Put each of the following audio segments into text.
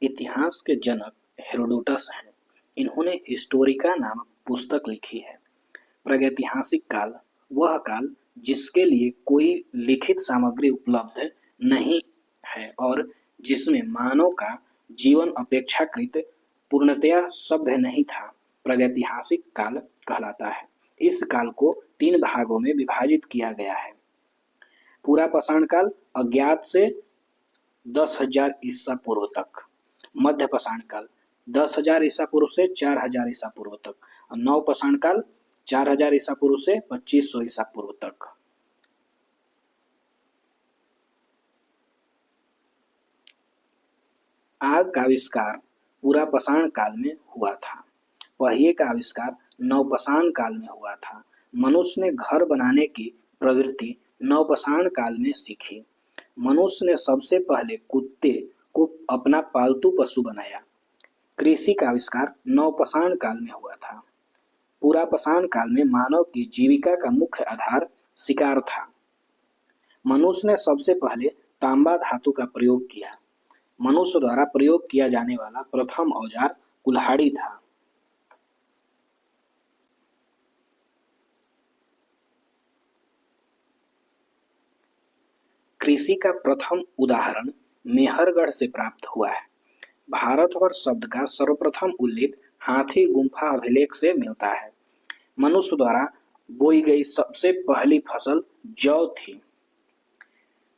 इतिहास के जनक हेरोडोटस हैं। इन्होंने हिस्टोरिका नामक पुस्तक लिखी है। प्रागैतिहासिक काल वह काल जिसके लिए कोई लिखित सामग्री उपलब्ध नहीं है और जिसमें मानव का जीवन अपेक्षाकृत पूर्णतया सभ्य नहीं था, प्रागैतिहासिक काल कहलाता है। इस काल को 3 भागों में विभाजित किया गया है। पूरा पाषाण काल अज्ञात से 10,000 ईसा पूर्व तक, मध्य पाषाण काल 10,000 ईसा पूर्व से 4,000 ईसा पूर्व तक और नव पाषाण काल 4,000 ईसा पूर्व से 2,500 ईसा पूर्व तक। आग का आविष्कार पूरा पाषाण काल में हुआ था। पहिए का आविष्कार नवपाषाण काल में हुआ था। मनुष्य ने घर बनाने की प्रवृत्ति नवपाषाण काल में सीखी। मनुष्य ने सबसे पहले कुत्ते को अपना पालतू पशु बनाया। कृषि का आविष्कार नवपाषाण काल में हुआ था। पूरा पाषाण काल में मानव की जीविका का मुख्य आधार शिकार था। मनुष्य ने सबसे पहले तांबा धातु का प्रयोग किया। मनुष्य द्वारा प्रयोग किया जाने वाला प्रथम औजार कुल्हाड़ी था। कृषि का प्रथम उदाहरण मेहरगढ़ से प्राप्त हुआ है। भारतवर्ष शब्द का सर्वप्रथम उल्लेख हाथी गुम्फा अभिलेख से मिलता है। मनुष्य द्वारा बोई गई सबसे पहली फसल जौ थी।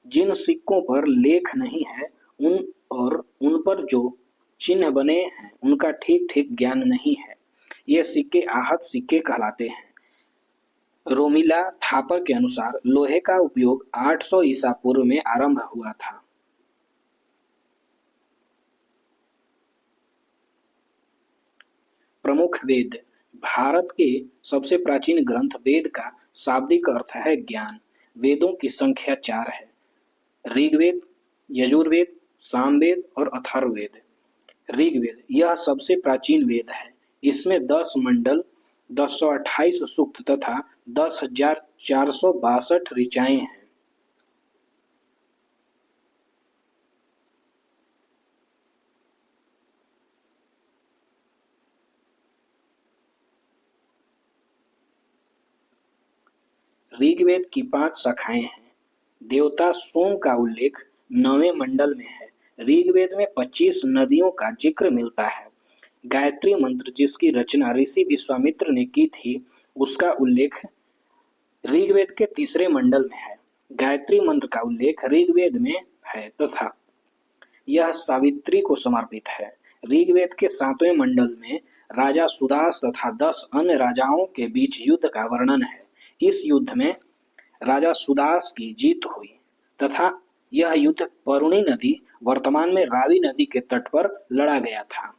जिन सिक्कों पर लेख नहीं है उन पर जो चिन्ह बने हैं उनका ठीक ठीक ज्ञान नहीं है। ये सिक्के आहत सिक्के कहलाते हैं। रोमिला थापर के अनुसार लोहे का उपयोग 800 ईसा पूर्व में आरंभ हुआ था। प्रमुख वेद। भारत के सबसे प्राचीन ग्रंथ वेद का शाब्दिक अर्थ है ज्ञान। वेदों की संख्या 4 है। ऋग्वेद, यजुर्वेद, सामवेद और अथर्ववेद। ऋग्वेद यह सबसे प्राचीन वेद है। इसमें 10 मंडल, 1028 सूक्त तथा 10,462 ऋचाएं हैं। ऋग्वेद की 5 शाखाएं हैं। देवता सोम का उल्लेख 9वें मंडल में है। ऋग्वेद में 25 नदियों का जिक्र मिलता है। गायत्री मंत्र जिसकी रचना ऋषि विश्वामित्र ने की थी उसका उल्लेख ऋग्वेद के 3रे मंडल में है। गायत्री मंत्र का उल्लेख ऋग्वेद में है तथा यह सावित्री को समर्पित है। ऋग्वेद के 7वें मंडल में राजा सुदास तथा 10 अन्य राजाओं के बीच युद्ध का वर्णन है। इस युद्ध में राजा सुदास की जीत हुई तथा यह युद्ध परुणी नदी, वर्तमान में रावी नदी के तट पर लड़ा गया था।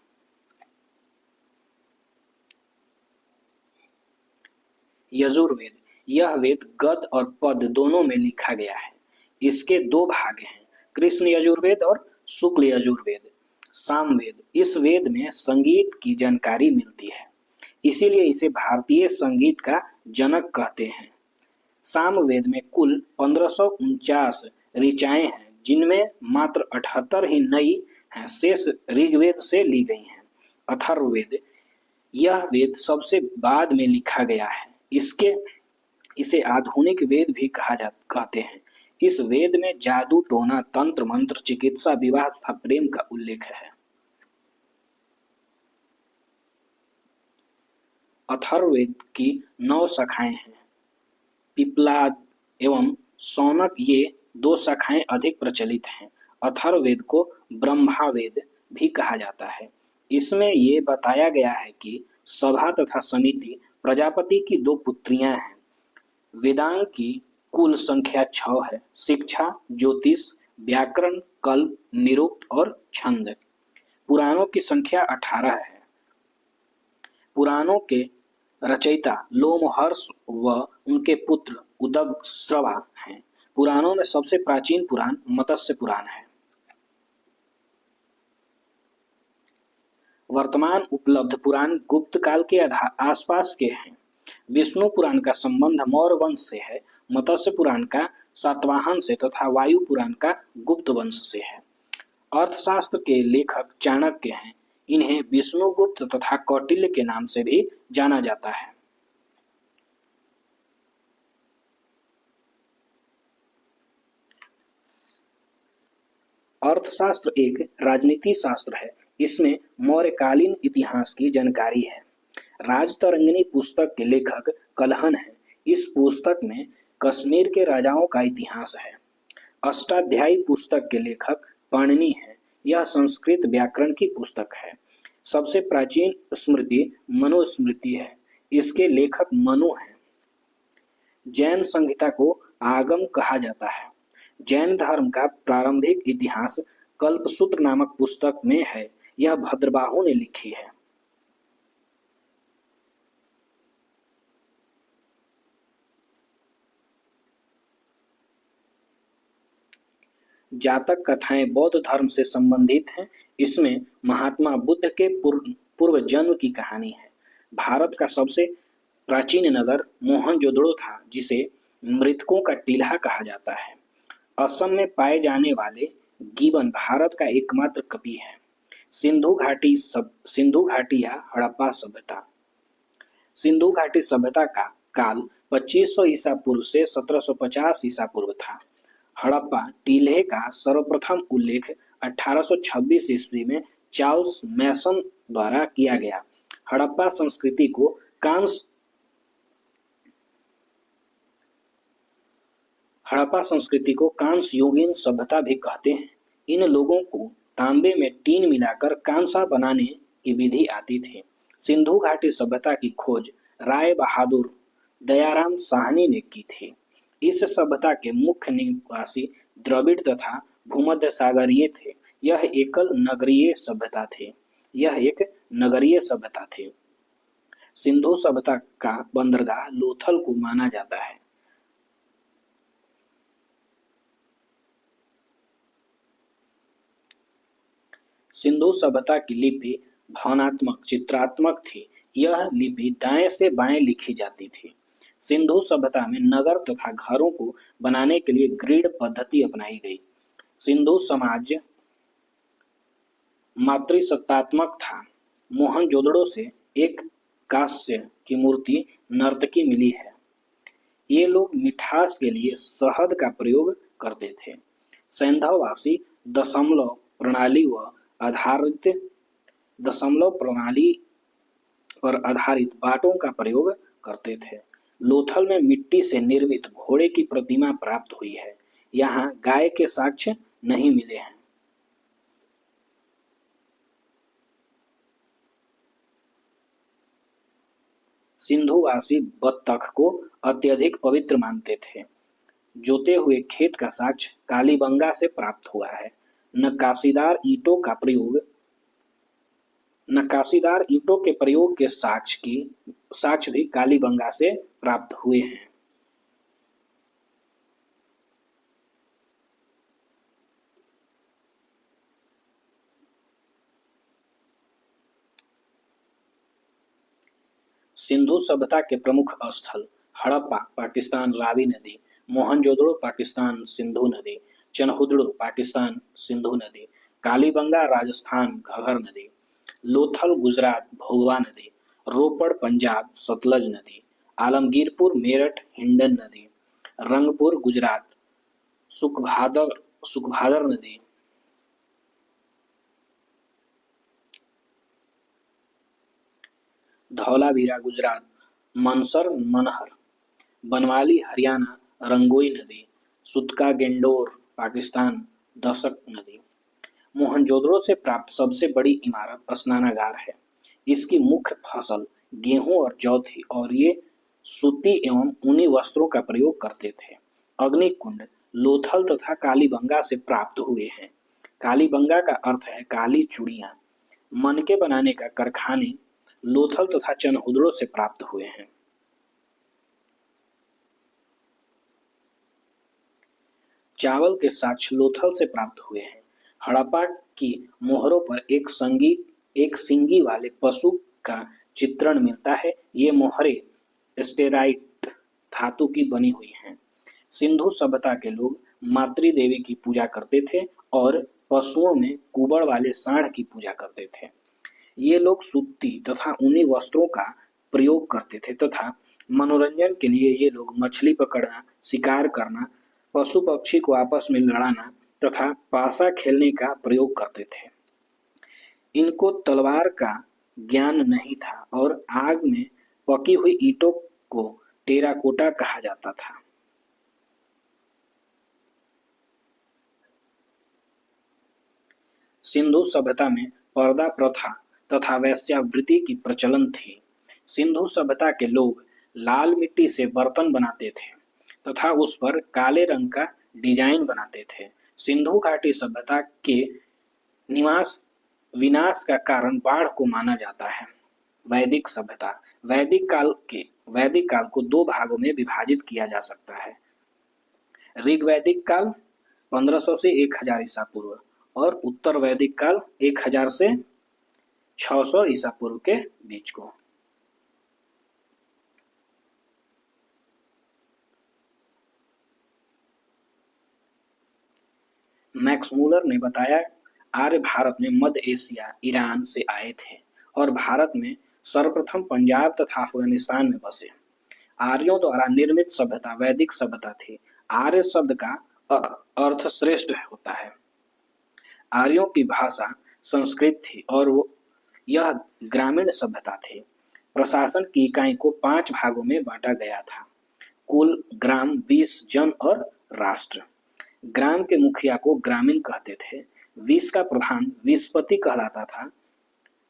यजुर्वेद यह वेद गद और पद दोनों में लिखा गया है। इसके 2 भाग हैं, कृष्ण यजुर्वेद और शुक्ल यजुर्वेद। सामवेद इस वेद में संगीत की जानकारी मिलती है, इसीलिए इसे भारतीय संगीत का जनक कहते हैं। सामवेद में कुल 1549 ऋचाएं हैं, जिनमें मात्र 78 ही नई हैं, शेष ऋग्वेद से ली गई हैं। अथर्ववेद यह वेद सबसे बाद में लिखा गया है। इसे आधुनिक वेद भी कहते हैं। इस वेद में जादू टोना, तंत्र मंत्र, चिकित्सा, विवाह तथा प्रेम का उल्लेख है। अथर्ववेद की 9 शाखाएं हैं। पिप्लाद एवं शौनक ये 2 शाखाएं अधिक प्रचलित हैं। अथर्ववेद को ब्रह्मावेद भी कहा जाता है। इसमें ये बताया गया है कि सभा तथा समिति प्रजापति की 2 पुत्रियां हैं। वेदांग की कुल संख्या 6 है। शिक्षा, ज्योतिष, व्याकरण, कल्प, निरुक्त और छंद। पुराणों की संख्या 18 है। पुराणों के रचयिता लोमहर्ष व उनके पुत्र उदगश्रवा हैं। पुराणों में सबसे प्राचीन पुराण मत्स्य पुराण है। वर्तमान उपलब्ध पुराण गुप्त काल के आसपास के हैं। विष्णु पुराण का संबंध मौर्य वंश से है, मत्स्य पुराण का सातवाहन से तथा वायु पुराण का गुप्त वंश से है। अर्थशास्त्र के लेखक चाणक्य हैं। इन्हें विष्णुगुप्त तथा कौटिल्य के नाम से भी जाना जाता है। अर्थशास्त्र एक राजनीति शास्त्र है। इसमें मौर्यकालीन इतिहास की जानकारी है। राजतरंगिणी पुस्तक के लेखक कल्हण हैं। इस पुस्तक में कश्मीर के राजाओं का इतिहास है। अष्टाध्यायी पुस्तक के लेखक पाणिनि हैं। यह संस्कृत व्याकरण की पुस्तक है। सबसे प्राचीन स्मृति मनुस्मृति है। इसके लेखक मनु हैं। जैन संहिता को आगम कहा जाता है। जैन धर्म का प्रारंभिक इतिहास कल्पसूत्र नामक पुस्तक में है। यह भद्रबाहु ने लिखी है। जातक कथाएं बौद्ध धर्म से संबंधित हैं। इसमें महात्मा बुद्ध के पूर्व जन्म की कहानी है। भारत का सबसे प्राचीन नगर मोहनजोदड़ो था, जिसे मृतकों का टीला कहा जाता है। असम में पाए जाने वाले गिबन भारत का एकमात्र कवि है। सिंधु घाटी या हड़प्पा सभ्यता। सिंधु घाटी सभ्यता का काल 2500 ईसा पूर्व से 1750 ईसा पूर्व था। हड़प्पा टीले का सर्वप्रथम उल्लेख 1826 ईस्वी में चार्ल्स मैसन द्वारा किया गया। हड़प्पा संस्कृति को कांस्य युगीन सभ्यता भी कहते हैं। इन लोगों को तांबे में टीन मिलाकर कांसा बनाने की विधि आती थी। सिंधु घाटी सभ्यता की खोज राय बहादुर दयाराम साहनी ने की थी। इस सभ्यता के मुख्य निवासी द्रविड़ तथा भूमध्य सागरीय थे। यह एक नगरीय सभ्यता थी। सिंधु सभ्यता का बंदरगाह लोथल को माना जाता है। सिंधु सभ्यता की लिपि भावनात्मक चित्रात्मक थी। यह लिपि दाएं से बाएं लिखी जाती थी। सिंधु सभ्यता में नगर तथा घरों को बनाने के लिए ग्रिड पद्धति अपनाई गई। सिंधु समाज मातृसत्तात्मक था। मोहनजोदड़ो से एक कांस्य की मूर्ति नर्तकी मिली है। ये लोग मिठास के लिए शहद का प्रयोग करते थे। सैंधववासी दशमलव प्रणाली पर आधारित बाटों का प्रयोग करते थे। लोथल में मिट्टी से निर्मित घोड़े की प्रतिमा प्राप्त हुई है। यहाँ गाय के साक्ष्य नहीं मिले हैं। सिंधुवासी बत्तख को अत्यधिक पवित्र मानते थे। जोते हुए खेत का साक्ष्य कालीबंगा से प्राप्त हुआ है। नक्काशीदार ईंटों के प्रयोग के साक्ष्य भी कालीबंगा से प्राप्त हुए हैं। सिंधु सभ्यता के प्रमुख स्थल हड़प्पा पाकिस्तान रावी नदी, मोहनजोदड़ो पाकिस्तान सिंधु नदी, चनहुदड़ो पाकिस्तान सिंधु नदी, कालीबंगा राजस्थान घगर नदी, लोथल गुजरात भोगवा नदी, रोपड़ पंजाब सतलज नदी, आलमगीरपुर मेरठ हिंडन नदी, रंगपुर गुजरात सुखभादर नदी, धौलावीरा गुजरात मनसर मनहर, बनवाली हरियाणा रंगोई नदी, सुतका गेंडोर पाकिस्तान दशक नदी। मोहनजोदड़ो से प्राप्त सबसे बड़ी इमारत स्नानागार है। इसकी मुख्य फसल गेहूं और जौ थी और ये सूती एवं ऊनी वस्त्रों का प्रयोग करते थे। अग्निकुंड लोथल तथा कालीबंगा से प्राप्त हुए हैं। कालीबंगा का अर्थ है काली चूड़ियां। मनके बनाने का कारखाने लोथल तथा चनहुदड़ो से प्राप्त हुए हैं। चावल के साक्ष्य लोथल से प्राप्त हुए हैं। हड़प्पा की मोहरों पर एक सींगी वाले पशु का चित्रण मिलता है। ये मोहरें स्टेराइट धातु की बनी हुई हैं। सिंधु सभ्यता के लोग मातृ देवी की पूजा करते थे और पशुओं में कुबड़ वाले सांड की पूजा करते थे। ये लोग सूती तथा ऊनी वस्त्रों का प्रयोग करते थे तथा मनोरंजन के लिए ये लोग मछली पकड़ना, शिकार करना, पशु पक्षी को आपस में लड़ाना तथा पासा खेलने का प्रयोग करते थे। इनको तलवार का ज्ञान नहीं था और आग में पकी हुई ईंटों को टेराकोटा कहा जाता था। सिंधु सभ्यता में पर्दा प्रथा तथा वेश्यावृत्ति की प्रचलन थी। सिंधु सभ्यता के लोग लाल मिट्टी से बर्तन बनाते थे तथा उस पर काले रंग का डिजाइन बनाते थे। सिंधु घाटी सभ्यता के निवास विनाश का कारण बाढ़ को माना जाता है। वैदिक सभ्यता वैदिक काल को दो भागों में विभाजित किया जा सकता है। ऋग्वैदिक काल 1500 से 1000 ईसा पूर्व और उत्तर वैदिक काल 1000 से 600 ईसा पूर्व के बीच को। मैक्स मूलर ने बताया आर्य भारत में मध्य एशिया ईरान से आए थे और भारत में सर्वप्रथम पंजाब तथा अफगानिस्तान में बसे। आर्यों द्वारा निर्मित सभ्यता वैदिक सभ्यता थी। आर्य शब्द का अर्थ श्रेष्ठ होता है। आर्यों की भाषा संस्कृत थी और यह ग्रामीण सभ्यता थी। प्रशासन की इकाई को 5 भागों में बांटा गया था: कुल, ग्राम, 20 जन और राष्ट्र। ग्राम के मुखिया को ग्रामीण कहते थे। 20 का प्रधान विस्पति कहलाता था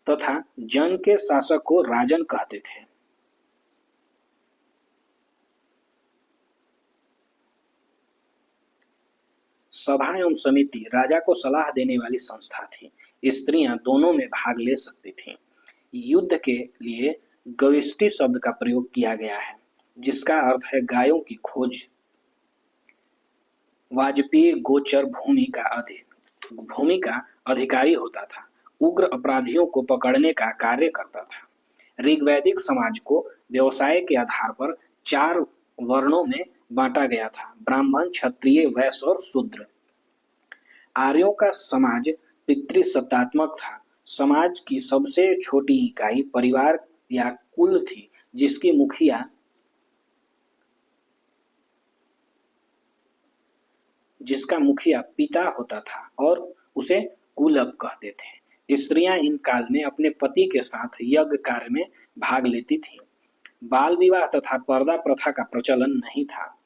तथा जन के शासक को राजन कहते थे। सभा एवं समिति राजा को सलाह देने वाली संस्था थी। स्त्रियां दोनों में भाग ले सकती थीं। युद्ध के लिए गविष्टि शब्द का प्रयोग किया गया है, जिसका अर्थ है गायों की खोज। वाजपेयी गोचर भूमि का अधिकारी होता था। उग्र अपराधियों को पकड़ने का कार्य करता था। ऋग्वैदिक समाज को व्यवसाय के आधार पर 4 वर्णों में बांटा गया था: ब्राह्मण, क्षत्रिय, वैश्य और शूद्र। आर्यों का समाज पितृसत्तात्मक था। समाज की सबसे छोटी इकाई परिवार या कुल थी, जिसका मुखिया पिता होता था और उसे कुलप कहते थे। स्त्रियां इन काल में अपने पति के साथ यज्ञ कार्य में भाग लेती थीं। बाल विवाह तथा पर्दा प्रथा का प्रचलन नहीं था।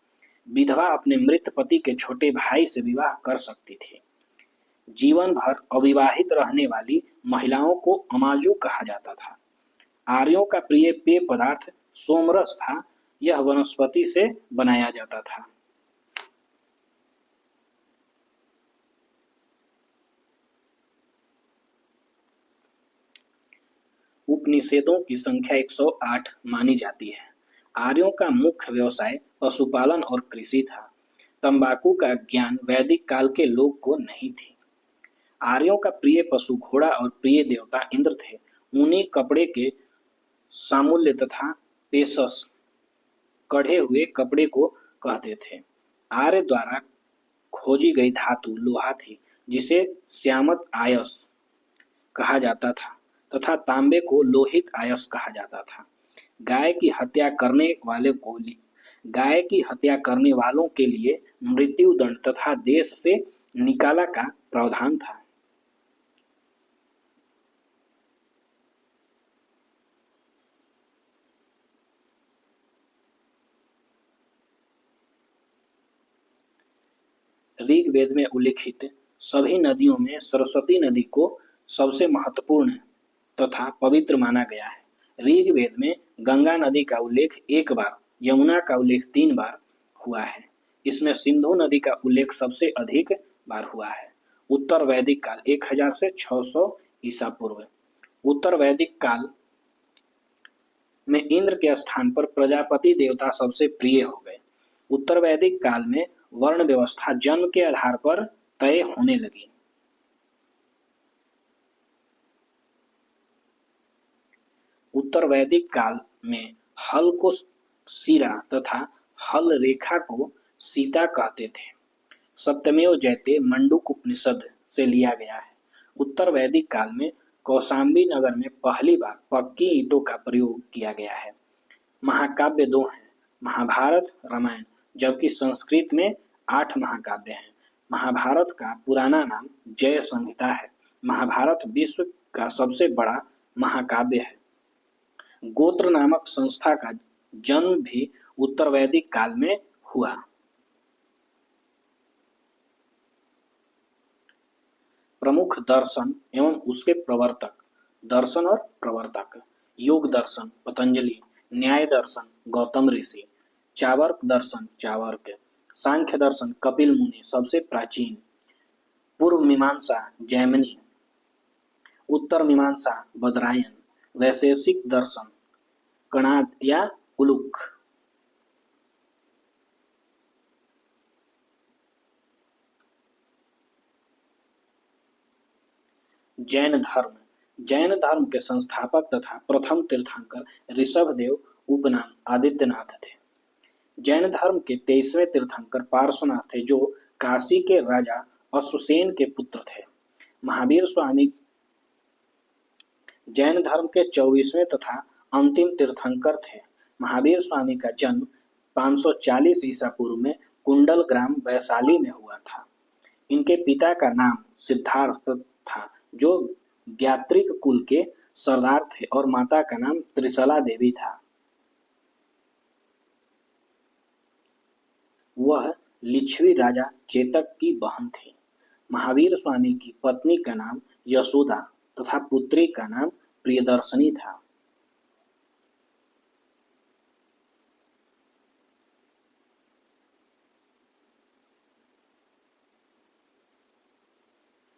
विधवा अपने मृत पति के छोटे भाई से विवाह कर सकती थी। जीवन भर अविवाहित रहने वाली महिलाओं को अमाजू कहा जाता था। आर्यों का प्रिय पेय पदार्थ सोमरस था। यह वनस्पति से बनाया जाता था। उपनिषदों की संख्या 108 मानी जाती है। आर्यों का मुख्य व्यवसाय पशुपालन और कृषि था। तंबाकू का ज्ञान वैदिक काल के लोग को नहीं थी। आर्यों का प्रिय पशु घोड़ा और प्रिय देवता इंद्र थे। ऊनी कपड़े के सामूल्य तथा पेशस कढ़े हुए कपड़े को कहते थे। आर्य द्वारा खोजी गई धातु लोहा थी, जिसे श्यामत आयस कहा जाता था तथा तांबे को लोहित आयस कहा जाता था। गाय की हत्या करने वालों के लिए मृत्यु दंड तथा देश से निकाला का प्रावधान था। ऋग्वेद में उल्लिखित सभी नदियों में सरस्वती नदी को सबसे महत्वपूर्ण तथा पवित्र माना गया है। ऋग्वेद में गंगा नदी का उल्लेख 1 बार, यमुना का उल्लेख 3 बार हुआ है। इसमें सिंधु नदी का उल्लेख सबसे अधिक बार हुआ है। उत्तर वैदिक काल 1000 से 600 ईसा पूर्व। उत्तर वैदिक काल में इंद्र के स्थान पर प्रजापति देवता सबसे प्रिय हो गए। उत्तर वैदिक काल में वर्ण व्यवस्था जन्म के आधार पर तय होने लगी। उत्तर वैदिक काल में हल को सिरा तथा हल रेखा को सीता कहते थे। सत्यमेव जयते मंडूक उपनिषद से लिया गया है। उत्तर वैदिक काल में कौशाम्बी नगर में पहली बार पक्की ईंटों का प्रयोग किया गया है। महाकाव्य दो हैं, महाभारत, रामायण, जबकि संस्कृत में 8 महाकाव्य हैं। महाभारत का पुराना नाम जय संहिता है। महाभारत विश्व का सबसे बड़ा महाकाव्य है। गोत्र नामक संस्था का जन्म भी उत्तर वैदिक काल में हुआ। प्रमुख दर्शन एवं उसके प्रवर्तक। दर्शन और प्रवर्तक। योग दर्शन पतंजलि, न्याय दर्शन गौतम ऋषि, चावर्क दर्शन चावर्क, सांख्य दर्शन कपिल मुनि सबसे प्राचीन, पूर्व मीमांसा जैमिनी, उत्तर मीमांसा बदरायन, वैशेषिक दर्शन कणाद या उलुक। जैन धर्म। जैन धर्म के संस्थापक तथा प्रथम तीर्थंकर ऋषभदेव उपनाम आदित्यनाथ थे। जैन धर्म के 23वें तीर्थंकर पार्श्वनाथ थे, जो काशी के राजा अश्वसेन के पुत्र थे। महावीर स्वामी जैन धर्म के 24वें तथा अंतिम तीर्थंकर थे। महावीर स्वामी का जन्म 540 ईसा पूर्व में कुंडल ग्राम वैशाली में हुआ था। इनके पिता का नाम सिद्धार्थ था, जो ज्ञात्रिक कुल के सरदार थे, और माता का नाम त्रिशला देवी था। वह लिच्छवी राजा चेतक की बहन थी। महावीर स्वामी की पत्नी का नाम यशोदा तथा पुत्री का नाम प्रियदर्शनी था।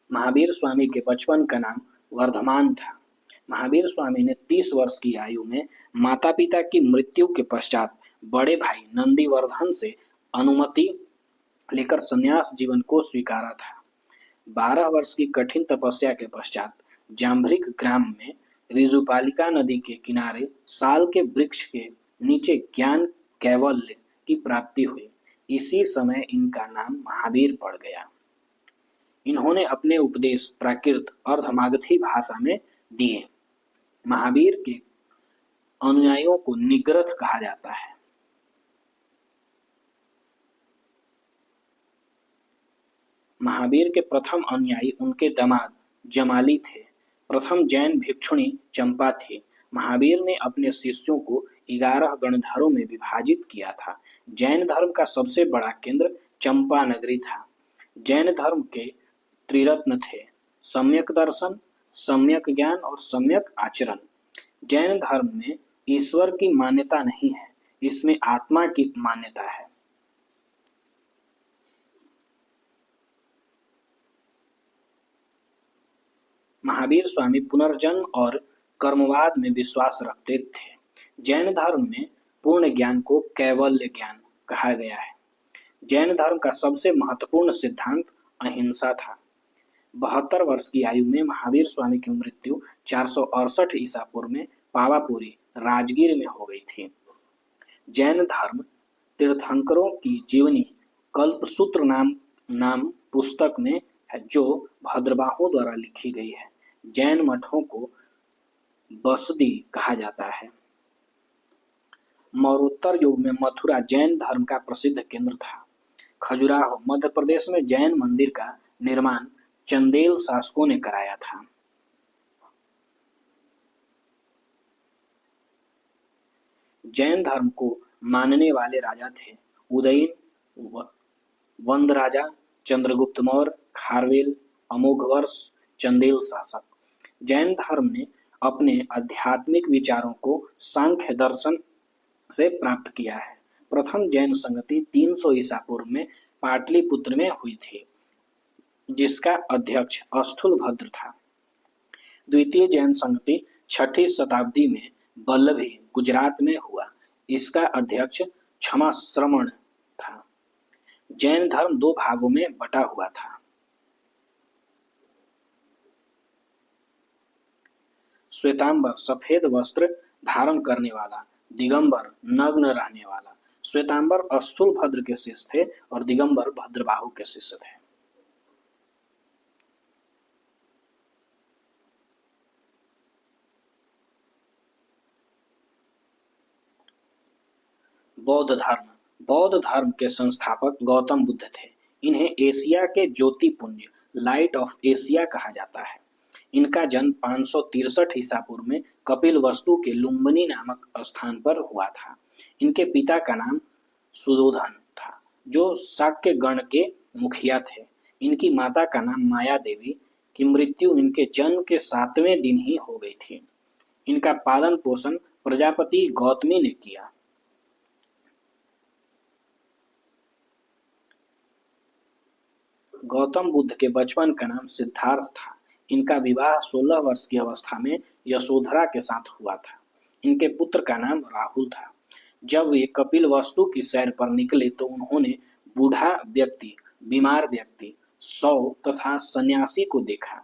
महावीर स्वामी के बचपन का नाम वर्धमान था। महावीर स्वामी ने 30 वर्ष की आयु में माता पिता की मृत्यु के पश्चात बड़े भाई नंदीवर्धन से अनुमति लेकर संन्यास जीवन को स्वीकारा था। 12 वर्ष की कठिन तपस्या के पश्चात जाम्भरिक ग्राम में ऋजुपालिका नदी के किनारे साल के वृक्ष के नीचे ज्ञान कैवल्य की प्राप्ति हुई। इसी समय इनका नाम महावीर पड़ गया। इन्होंने अपने उपदेश प्राकृत अर्धमागधी भाषा में दिए। महावीर के अनुयायियों को निग्रथ कहा जाता है। महावीर के प्रथम अनुयायी उनके दामाद जमाली थे। प्रथम जैन भिक्षुणी चंपा थी। महावीर ने अपने शिष्यों को 11 गणधरों में विभाजित किया था। जैन धर्म का सबसे बड़ा केंद्र चंपा नगरी था। जैन धर्म के त्रिरत्न थे, सम्यक दर्शन, सम्यक ज्ञान और सम्यक आचरण। जैन धर्म में ईश्वर की मान्यता नहीं है, इसमें आत्मा की मान्यता है। महावीर स्वामी पुनर्जन्म और कर्मवाद में विश्वास रखते थे। जैन धर्म में पूर्ण ज्ञान को कैवल्य ज्ञान कहा गया है। जैन धर्म का सबसे महत्वपूर्ण सिद्धांत अहिंसा था। 72 वर्ष की आयु में महावीर स्वामी की मृत्यु 468 ईसा पूर्व में पावापुरी राजगीर में हो गई थी। जैन धर्म तीर्थंकरों की जीवनी कल्पसूत्र नाम पुस्तक में है, जो भद्रबाहु द्वारा लिखी गई है। जैन मठों को बसदी कहा जाता है। मौर्योत्तर युग में मथुरा जैन धर्म का प्रसिद्ध केंद्र था। खजुराहो मध्य प्रदेश में जैन मंदिर का निर्माण चंदेल शासकों ने कराया था। जैन धर्म को मानने वाले राजा थे उदयन, वंद राजा, चंद्रगुप्त मौर्य, खारवेल, अमोघवर्ष, चंदेल शासक। जैन धर्म ने अपने आध्यात्मिक विचारों को सांख्य दर्शन से प्राप्त किया है। प्रथम जैन संगति 300 ईसा पूर्व में पाटलिपुत्र में हुई थी, जिसका अध्यक्ष अस्थूलभद्र था। द्वितीय जैन संगति 6ठी शताब्दी में वल्लभी गुजरात में हुआ, इसका अध्यक्ष क्षमाश्रमण था। जैन धर्म 2 भागों में बटा हुआ था। श्वेतांबर सफेद वस्त्र धारण करने वाला, दिगंबर नग्न रहने वाला। श्वेतांबर अस्थूलभद्र के शिष्य थे और दिगंबर भद्रबाहु के शिष्य थे। बौद्ध धर्म के संस्थापक गौतम बुद्ध थे। इन्हें एशिया के ज्योतिपुंज लाइट ऑफ एशिया कहा जाता है। इनका जन्म 563 ईसा पूर्व में कपिलवस्तु के लुम्बिनी नामक स्थान पर हुआ था। इनके पिता का नाम सुधोधन था, जो शाक्य गण के मुखिया थे। इनकी माता का नाम माया देवी की मृत्यु इनके जन्म के 7वें दिन ही हो गई थी। इनका पालन पोषण प्रजापति गौतमी ने किया। गौतम बुद्ध के बचपन का नाम सिद्धार्थ था। इनका विवाह 16 वर्ष की अवस्था में यशोधरा के साथ हुआ था। इनके पुत्र का नाम राहुल था। जब वे कपिलवस्तु की सैर पर निकले तो उन्होंने बूढ़ा व्यक्ति, बीमार व्यक्ति, शव तथा सन्यासी को देखा,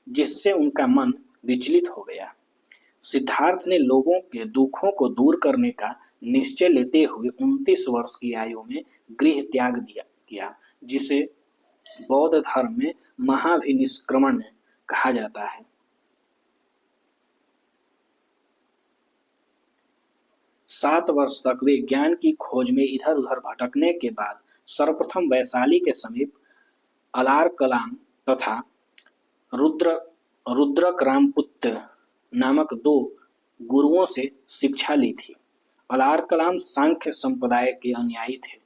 जिससे उनका मन विचलित हो गया। सिद्धार्थ ने लोगों के दुखों को दूर करने का निश्चय लेते हुए 29 वर्ष की आयु में गृह त्याग किया, जिसे बौद्ध धर्म में महाभिनिष्क्रमण कहा जाता है। 7 वर्ष तक वे ज्ञान की खोज में इधर उधर भटकने के बाद सर्वप्रथम वैशाली के समीप अलार कलाम तथा रुद्रक रामपुत्र नामक 2 गुरुओं से शिक्षा ली थी। अलार कलाम सांख्य संप्रदाय के अनुयायी थे।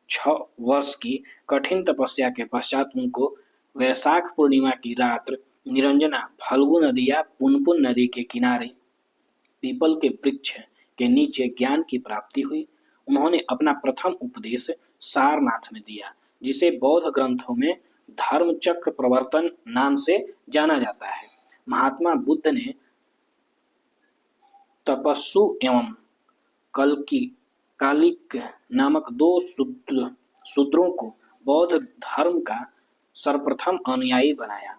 6 वर्ष की कठिन तपस्या के पश्चात उनको वैशाख पूर्णिमा की रात्र निरंजना फल्गु नदी या पुनपुन नदी के किनारे पीपल के वृक्ष के नीचे ज्ञान की प्राप्ति हुई। उन्होंने अपना प्रथम उपदेश सारनाथ में दिया, जिसे बौद्ध ग्रंथों में धर्म चक्र प्रवर्तन नाम से जाना जाता है। महात्मा बुद्ध ने तपस्सु एवं कालिक नामक 2 शूद्रों को बौद्ध धर्म का सर्वप्रथम अनुयायी बनाया।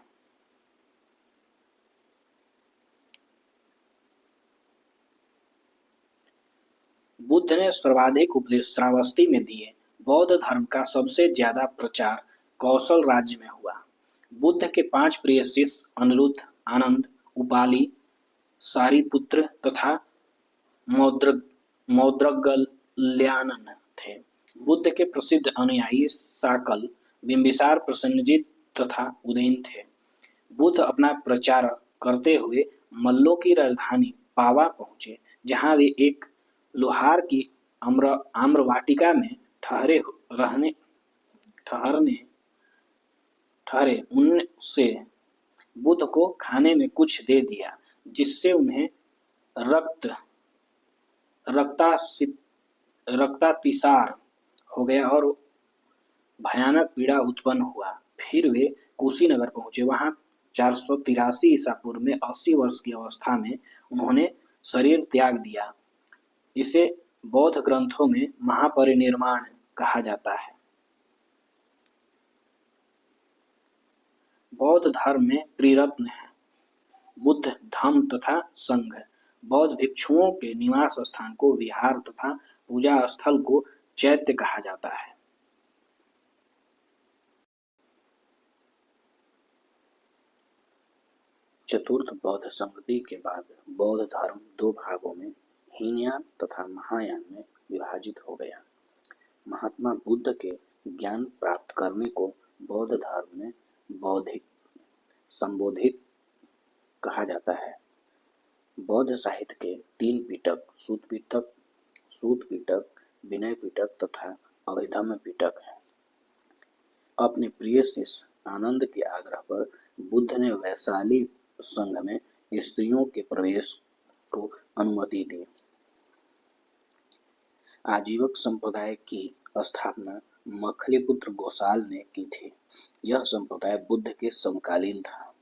बुद्ध ने सर्वाधिक उपदेश श्रावस्ती में दिए। बौद्ध धर्म का सबसे ज्यादा प्रचार कौशल राज्य में हुआ। बुद्ध के 5 प्रिय शिष्य अनिरुद्ध, आनंद, उपाली, सारिपुत्र तथा मौद्गल्यायन थे। बुद्ध के प्रसिद्ध अनुयायी साकल, बिंबिसार, प्रसन्नजित तथा उदयन थे। बुद्ध अपना प्रचार करते हुए मल्लों की राजधानी पावा पहुंचे, जहां वे एक लोहार की आम्रवाटिका में ठहरे। उनसे बुद्ध को खाने में कुछ दे दिया, जिससे उन्हें रक्तातिसार हो गया और भयानक पीड़ा उत्पन्न हुआ। फिर वे कुशीनगर पहुंचे। वहां 483 ईसा पूर्व में 80 वर्ष की अवस्था में उन्होंने शरीर त्याग दिया। इसे बौद्ध ग्रंथों में महापरिनिर्वाण कहा जाता है। बौद्ध धर्म में त्रिरत्न है: बुद्ध, धम्म तथा संघ। बौद्ध भिक्षुओं के निवास स्थान को विहार तथा पूजा स्थल को चैत्य कहा जाता है। चतुर्थ बौद्ध संगति के बाद बौद्ध धर्म 2 भागों में हीनयान तथा महायान में विभाजित हो गया। महात्मा बुद्ध के ज्ञान प्राप्त करने को बौद्ध धर्म में बौद्धिक संबोधित कहा जाता है। बौद्ध साहित्य के 3 पिटक सूत पिटक, विनय पिटक तथा अभिधम्म पिटक हैं। अपने प्रिय शिष्य आनंद के आग्रह पर बुद्ध ने वैशाली संघ में स्त्रियों के प्रवेश को अनुमति दी। आजीवक संप्रदाय की स्थापना मखलीपुत्र गोसाल ने की थी। यह संप्रदाय बुद्ध के समकालीन था।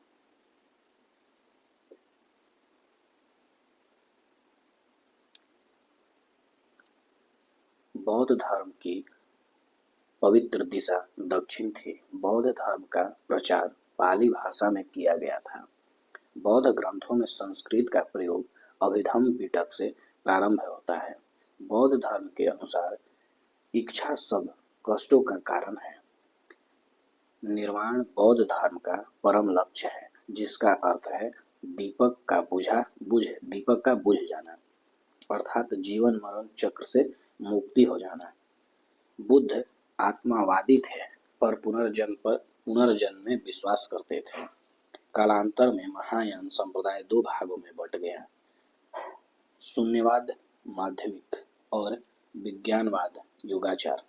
बौद्ध धर्म की पवित्र दिशा दक्षिण थी। बौद्ध धर्म का प्रचार पाली भाषा में किया गया था। बौद्ध ग्रंथों में संस्कृत का प्रयोग अभिधम्म पिटक से प्रारंभ होता है। बौद्ध धर्म के अनुसार इच्छा सब कष्टों का कारण है। निर्वाण बौद्ध धर्म का परम लक्ष्य है, जिसका अर्थ है दीपक का बुझ जाना। अर्थात जीवन मरण चक्र से मुक्ति हो जाना। बुद्ध आत्मावादी थे पर पुनर्जन्म में विश्वास करते थे। कालांतर में महायान संप्रदाय दो भागों में बट गया, शून्यवाद माध्यमिक और विज्ञानवाद योगाचार।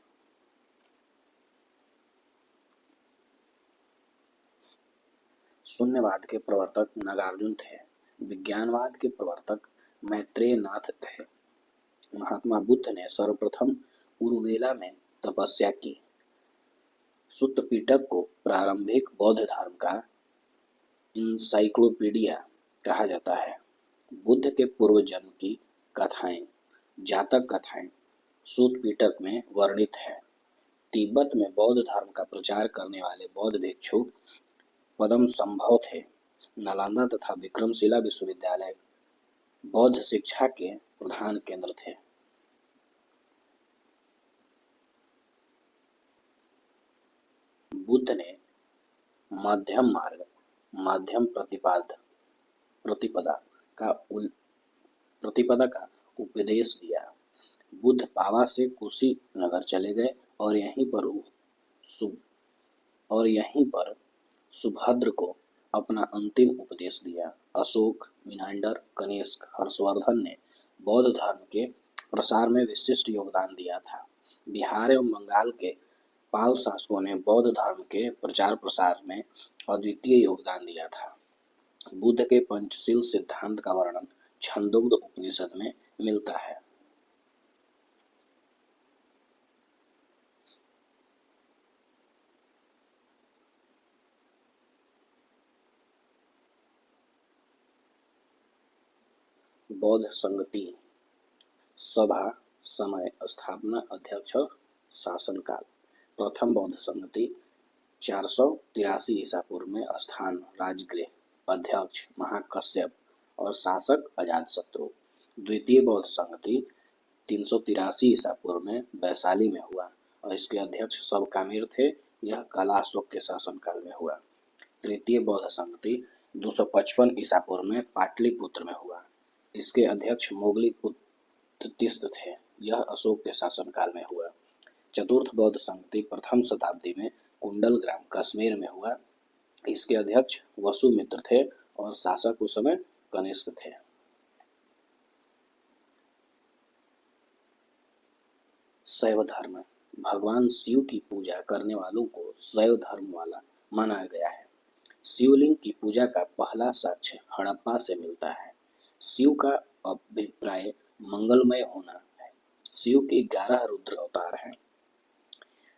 शून्यवाद के प्रवर्तक नागार्जुन थे, विज्ञानवाद के प्रवर्तक मैत्रेय नाथ थे। महात्मा बुद्ध ने सर्वप्रथम उरुवेला में तपस्या की। सुत्त पिटक को प्रारंभिक बौद्ध धर्म का इंसाइक्लोपीडिया कहा जाता है। बुद्ध के पूर्व जन्म की कथाएं, जातक कथाएं सुत्त पिटक में वर्णित है। तिब्बत में बौद्ध धर्म का प्रचार करने वाले बौद्ध भिक्षु पदम संभव थे। नालंदा तथा विक्रमशिला विश्वविद्यालय बौद्ध शिक्षा के प्रधान केंद्र थे। बुद्ध ने मध्यम मार्ग, मध्यम प्रतिपदा का उपदेश दिया। बुद्ध पावा से कुशीनगर चले गए और यहीं पर सुभद्र को अपना अंतिम उपदेश दिया। अशोक, मिनांडर, कनिष्क, हर्षवर्धन ने बौद्ध धर्म के प्रसार में विशिष्ट योगदान दिया था। बिहार एवं बंगाल के पाल शासकों ने बौद्ध धर्म के प्रचार प्रसार में अद्वितीय योगदान दिया था। बुद्ध के पंचशील सिद्धांत का वर्णन छंदोग्ध उपनिषद में मिलता है। बौद्ध संगति, सभा, समय, स्थापना, अध्यक्ष, शासनकाल। प्रथम बौद्ध संगति 483 ईसा पूर्व में स्थान राजगृह, अध्यक्ष महाकश्यप और शासक अजातशत्रु। द्वितीय बौद्ध संगति 383 ईसा पूर्व में वैशाली में हुआ और इसके अध्यक्ष सबकामिर थे। यह कलाशोक के शासनकाल में हुआ। तृतीय बौद्ध संगति 255 ईसा पूर्व में पाटलिपुत्र में हुआ। इसके अध्यक्ष मोगलीपुत्र थे। यह अशोक के शासनकाल में हुआ। चतुर्थ बौद्ध संगति प्रथम शताब्दी में कुंडल ग्राम कश्मीर में हुआ। इसके अध्यक्ष वसुमित्र थे और शासक उस समय कनिष्क थे। शैव धर्म, भगवान शिव की पूजा करने वालों को शैव धर्म वाला माना गया है। शिवलिंग की पूजा का पहला साक्ष्य हड़प्पा से मिलता है। शिव का अभिप्राय मंगलमय होना है। शिव के 11 रुद्र अवतार हैं।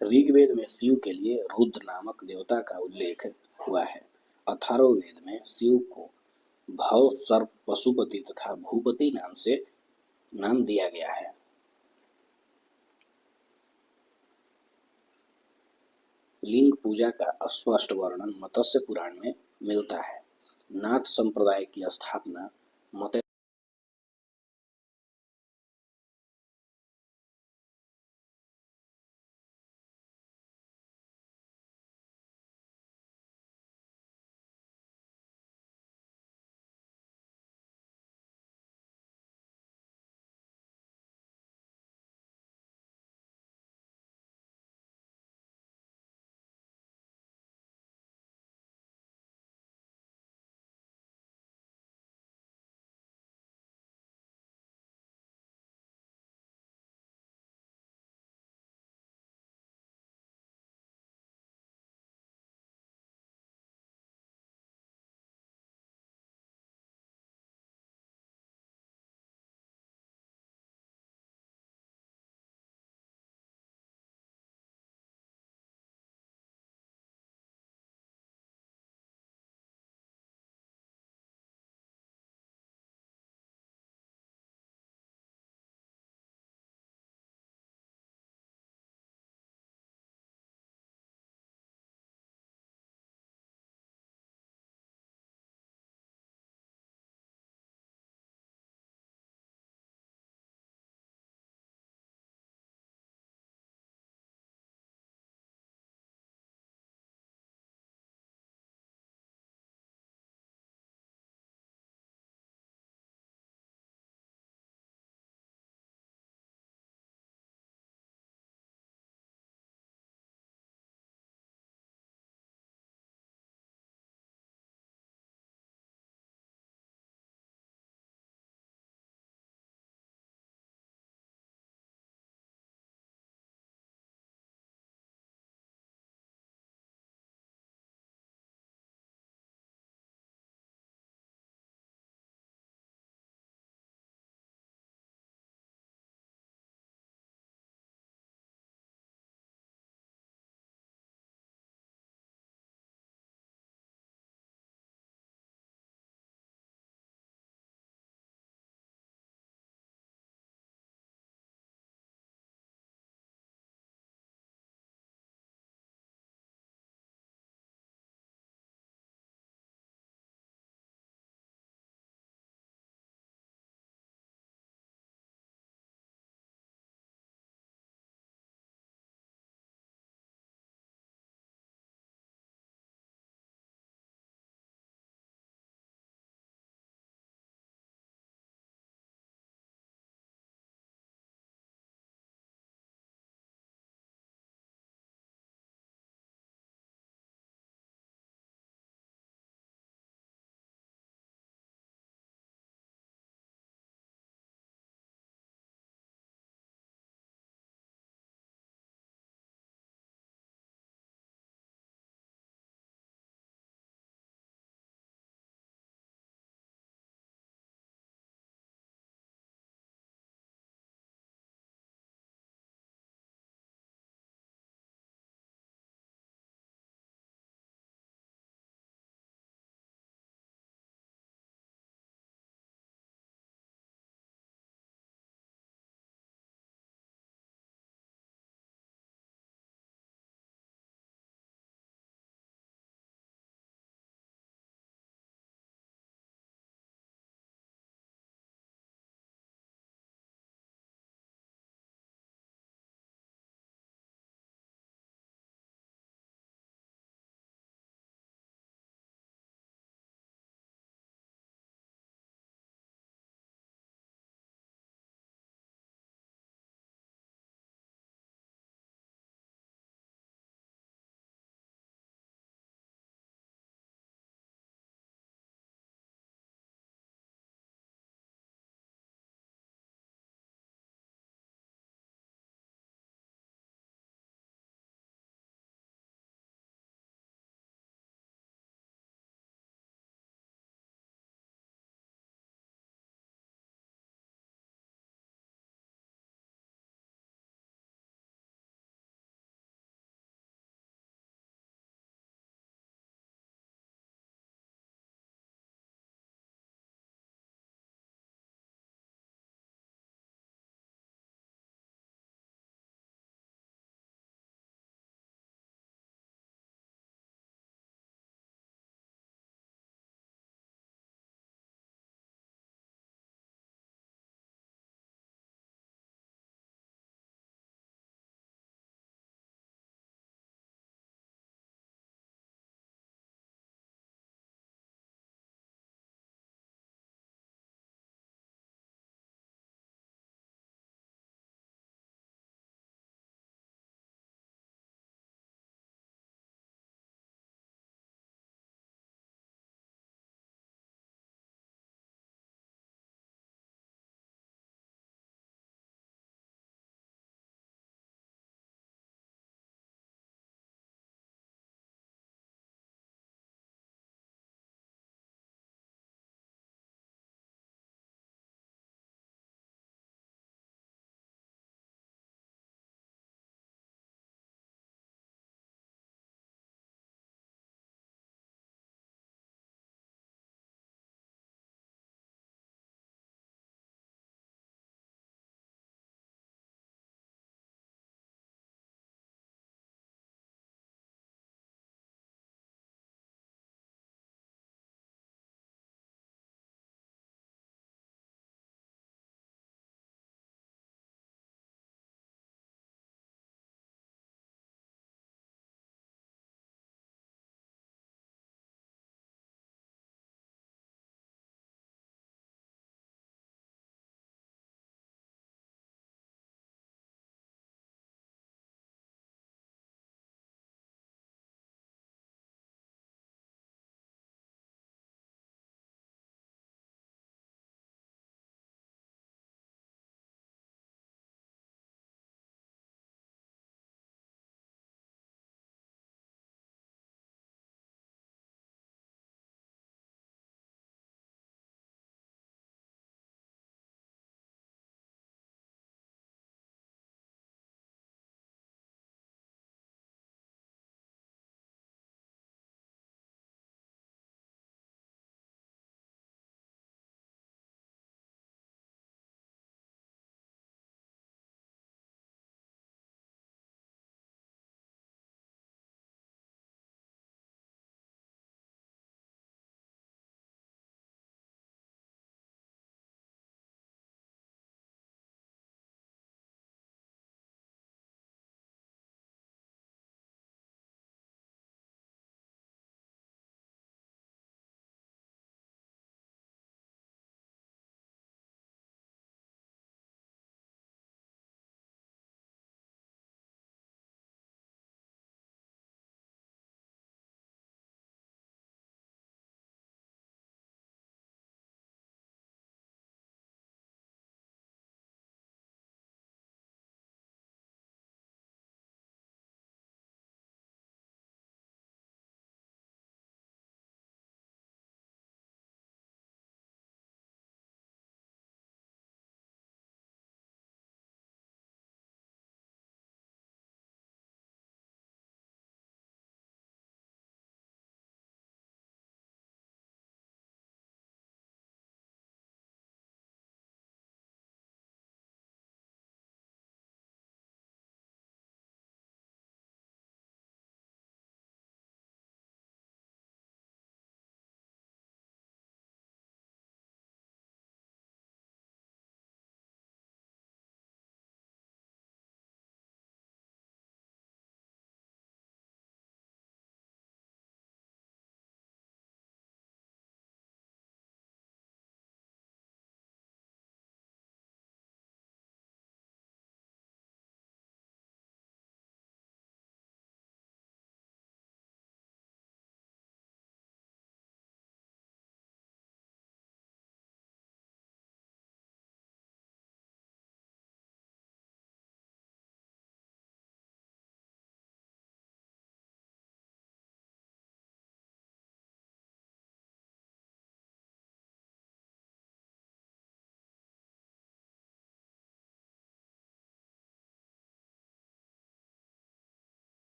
ऋग्वेद में शिव के लिए रुद्र नामक देवता का उल्लेख हुआ है। अथर्ववेद में शिव को भव, सर्प, पशुपति तथा भूपति नाम दिया गया है। लिंग पूजा का स्पष्ट वर्णन मत्स्य पुराण में मिलता है। नाथ संप्रदाय की स्थापना